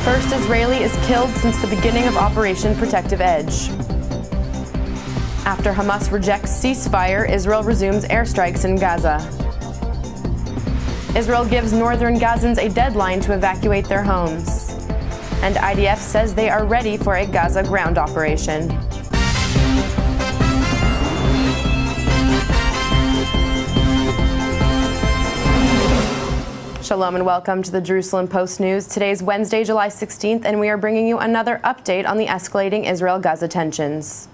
first Israeli is killed since the beginning of Operation Protective Edge. After Hamas rejects ceasefire, Israel resumes airstrikes in Gaza. Israel gives northern Gazans a deadline to evacuate their homes. And IDF says they are ready for a Gaza ground operation. Shalom and welcome to the Jerusalem Post News. Today is Wednesday, July 16th, and we are bringing you another update on the escalating Israel-Gaza tensions.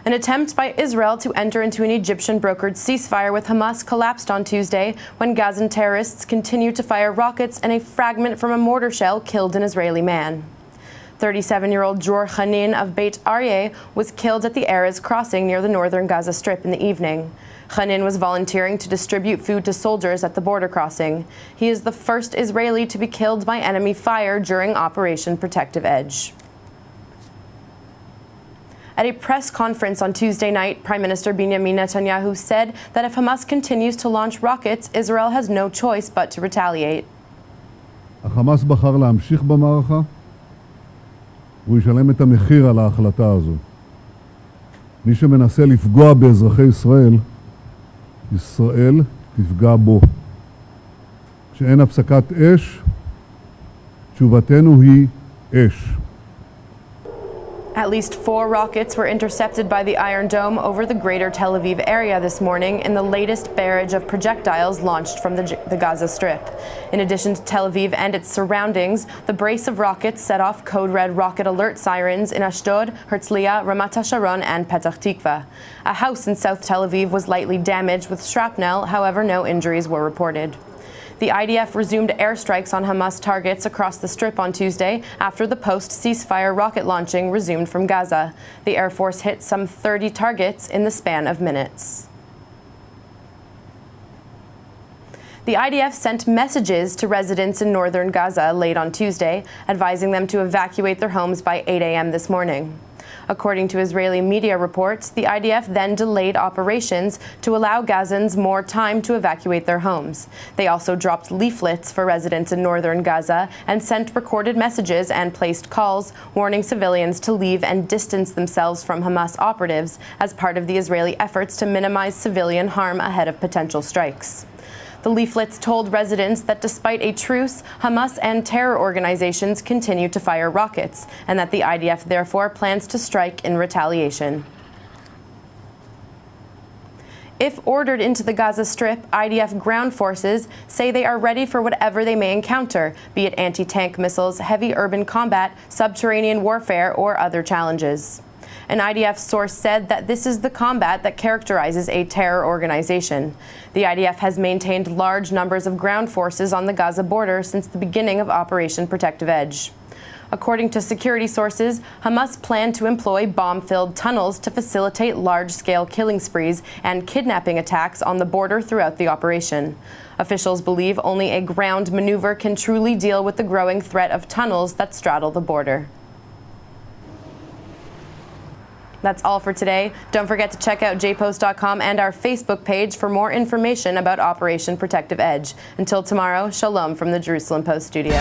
An attempt by Israel to enter into an Egyptian-brokered ceasefire with Hamas collapsed on Tuesday when Gazan terrorists continued to fire rockets and a fragment from a mortar shell killed an Israeli man. 37-year-old Dror Khanin of Beit Aryeh was killed at the Erez crossing near the northern Gaza Strip in the evening. Khanin was volunteering to distribute food to soldiers at the border crossing. He is the first Israeli to be killed by enemy fire during Operation Protective Edge. At a press conference on Tuesday night, Prime Minister Benjamin Netanyahu said that if Hamas continues to launch rockets, Israel has no choice but to retaliate. החמאס בחר להמשיך במערכה, והוא ישלם את המחיר על ההחלטה הזו. מי שמנסה לפגוע באזרחי ישראל, ישראל תפגע בו. כשאין הפסקת אש, תשובתנו היא אש. At least 4 rockets were intercepted by the Iron Dome over the greater Tel Aviv area this morning in the latest barrage of projectiles launched from the Gaza Strip. In addition to Tel Aviv and its surroundings, the brace of rockets set off code red rocket alert sirens in Ashdod, Herzliya, Ramat HaSharon, and Petach Tikva. A house in South Tel Aviv was lightly damaged with shrapnel, however, no injuries were reported. The IDF resumed airstrikes on Hamas targets across the Strip on Tuesday after the post-ceasefire rocket launching resumed from Gaza. The Air Force hit some 30 targets in the span of minutes. The IDF sent messages to residents in northern Gaza late on Tuesday, advising them to evacuate their homes by 8 a.m. this morning. According to Israeli media reports, the IDF then delayed operations to allow Gazans more time to evacuate their homes. They also dropped leaflets for residents in northern Gaza and sent recorded messages and placed calls warning civilians to leave and distance themselves from Hamas operatives as part of the Israeli efforts to minimize civilian harm ahead of potential strikes. The leaflets told residents that despite a truce, Hamas and terror organizations continue to fire rockets, and that the IDF therefore plans to strike in retaliation. If ordered into the Gaza Strip, IDF ground forces say they are ready for whatever they may encounter, be it anti-tank missiles, heavy urban combat, subterranean warfare, or other challenges. An IDF source said that this is the combat that characterizes a terror organization. The IDF has maintained large numbers of ground forces on the Gaza border since the beginning of Operation Protective Edge. According to security sources, Hamas planned to employ bomb-filled tunnels to facilitate large-scale killing sprees and kidnapping attacks on the border throughout the operation. Officials believe only a ground maneuver can truly deal with the growing threat of tunnels that straddle the border. That's all for today. Don't forget to check out jpost.com and our Facebook page for more information about Operation Protective Edge. Until tomorrow, shalom from the Jerusalem Post studio.